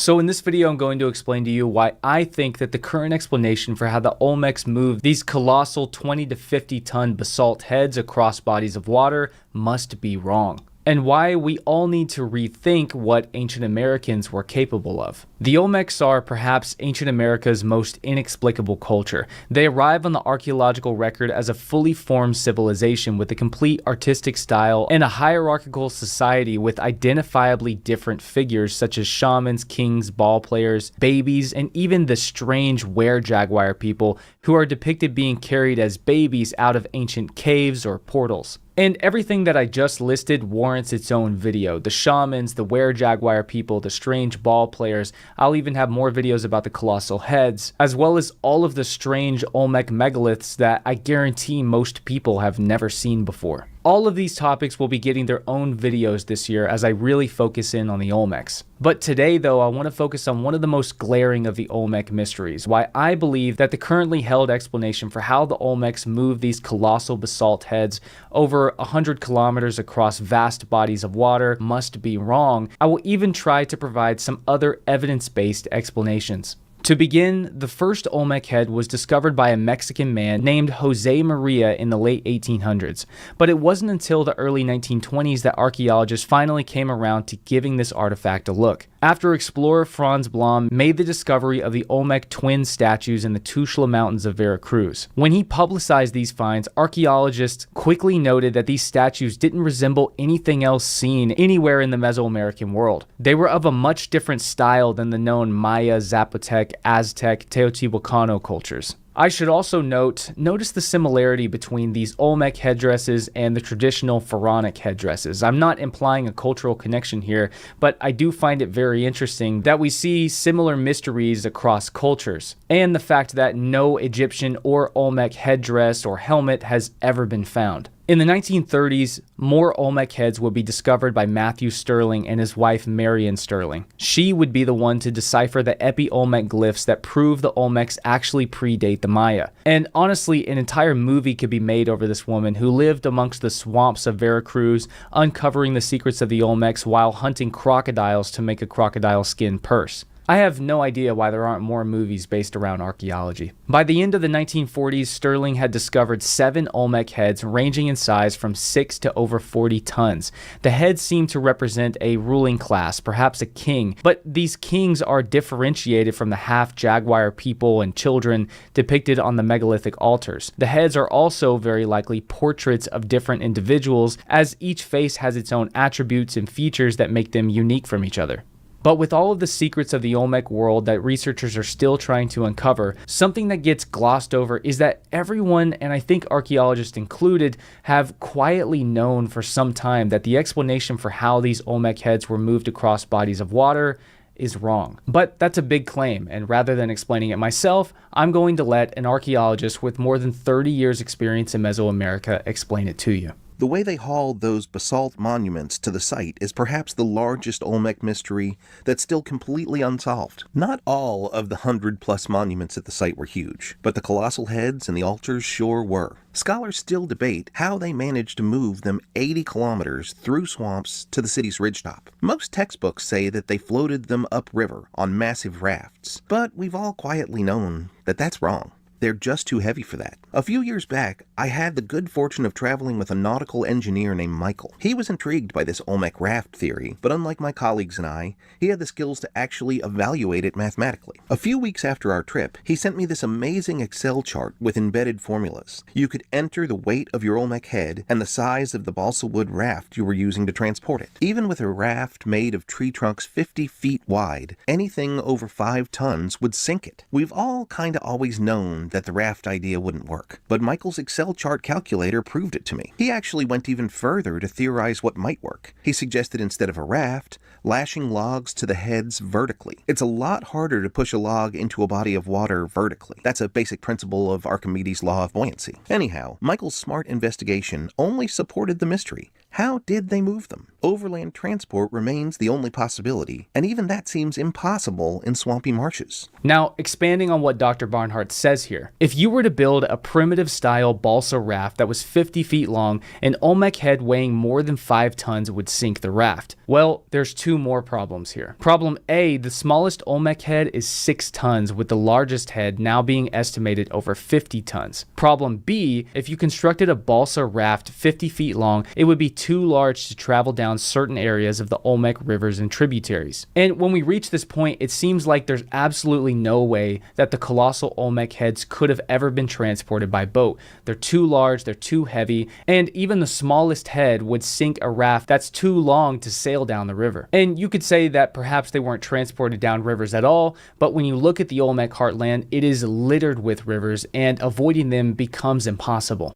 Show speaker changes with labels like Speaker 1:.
Speaker 1: So in this video, I'm going to explain to you why I think that the current explanation for how the Olmecs move these colossal 20 to 50 ton basalt heads across bodies of water must be wrong, and why we all need to rethink what ancient Americans were capable of. The Olmecs are perhaps ancient America's most inexplicable culture. They arrive on the archaeological record as a fully formed civilization with a complete artistic style and a hierarchical society with identifiably different figures such as shamans, kings, ball players, babies, and even the strange were-jaguar people who are depicted being carried as babies out of ancient caves or portals. And everything that I just listed warrants its own video. The shamans, the were-jaguar people, the strange ball players. I'll even have more videos about the colossal heads, as well as all of the strange Olmec megaliths that I guarantee most people have never seen before. All of these topics will be getting their own videos this year as I really focus in on the Olmecs. But today though, I want to focus on one of the most glaring of the Olmec mysteries, why I believe that the currently held explanation for how the Olmecs move these colossal basalt heads over 100 kilometers across vast bodies of water must be wrong. I will even try to provide some other evidence-based explanations. To begin, the first Olmec head was discovered by a Mexican man named Jose Maria in the late 1800s, but it wasn't until the early 1920s that archaeologists finally came around to giving this artifact a look. After explorer Franz Blom made the discovery of the Olmec twin statues in the Tuxtla Mountains of Veracruz. When he publicized these finds, archaeologists quickly noted that these statues didn't resemble anything else seen anywhere in the Mesoamerican world. They were of a much different style than the known Maya, Zapotec, Aztec, Teotihuacano cultures. I should also notice the similarity between these Olmec headdresses and the traditional pharaonic headdresses. I'm not implying a cultural connection here, but I do find it very interesting that we see similar mysteries across cultures, and the fact that no Egyptian or Olmec headdress or helmet has ever been found. In the 1930s, more Olmec heads would be discovered by Matthew Stirling and his wife Marion Stirling. She would be the one to decipher the Epi-Olmec glyphs that prove the Olmecs actually predate the Maya. And honestly, an entire movie could be made over this woman who lived amongst the swamps of Veracruz, uncovering the secrets of the Olmecs while hunting crocodiles to make a crocodile skin purse. I have no idea why there aren't more movies based around archaeology. By the end of the 1940s, Stirling had discovered 7 Olmec heads ranging in size from 6 to over 40 tons. The heads seem to represent a ruling class, perhaps a king, but these kings are differentiated from the half-jaguar people and children depicted on the megalithic altars. The heads are also very likely portraits of different individuals, as each face has its own attributes and features that make them unique from each other. But with all of the secrets of the Olmec world that researchers are still trying to uncover, something that gets glossed over is that everyone, and I think archaeologists included, have quietly known for some time that the explanation for how these Olmec heads were moved across bodies of water is wrong. But that's a big claim, and rather than explaining it myself, I'm going to let an archaeologist with more than 30 years experience in Mesoamerica explain it to you.
Speaker 2: The way they hauled those basalt monuments to the site is perhaps the largest Olmec mystery that's still completely unsolved. Not all of the 100+ monuments at the site were huge, but the colossal heads and the altars sure were. Scholars still debate how they managed to move them 80 kilometers through swamps to the city's ridgetop. Most textbooks say that they floated them upriver on massive rafts, but we've all quietly known that that's wrong. They're just too heavy for that. A few years back, I had the good fortune of traveling with a nautical engineer named Michael. He was intrigued by this Olmec raft theory, but unlike my colleagues and I, he had the skills to actually evaluate it mathematically. A few weeks after our trip, he sent me this amazing Excel chart with embedded formulas. You could enter the weight of your Olmec head and the size of the balsa wood raft you were using to transport it. Even with a raft made of tree trunks 50 feet wide, anything over 5 tons would sink it. We've all kinda always known that the raft idea wouldn't work, but Michael's Excel chart calculator proved it to me. He actually went even further to theorize what might work. He suggested instead of a raft, lashing logs to the heads vertically. It's a lot harder to push a log into a body of water vertically. That's a basic principle of Archimedes' law of buoyancy. Anyhow, Michael's smart investigation only supported the mystery. How did they move them? Overland transport remains the only possibility, and even that seems impossible in swampy marshes.
Speaker 1: Now, expanding on what Dr. Barnhart says here, if you were to build a primitive-style balsa raft that was 50 feet long, an Olmec head weighing more than 5 tons would sink the raft. Well, there's 2 more problems here. Problem A, the smallest Olmec head is 6 tons, with the largest head now being estimated over 50 tons. Problem B, if you constructed a balsa raft 50 feet long, it would be too large to travel down certain areas of the Olmec rivers and tributaries. And when we reach this point, it seems like there's absolutely no way that the colossal Olmec heads could have ever been transported by boat. They're too large, they're too heavy, and even the smallest head would sink a raft that's too long to sail down the river. And you could say that perhaps they weren't transported down rivers at all, but when you look at the Olmec heartland, it is littered with rivers, and avoiding them becomes impossible.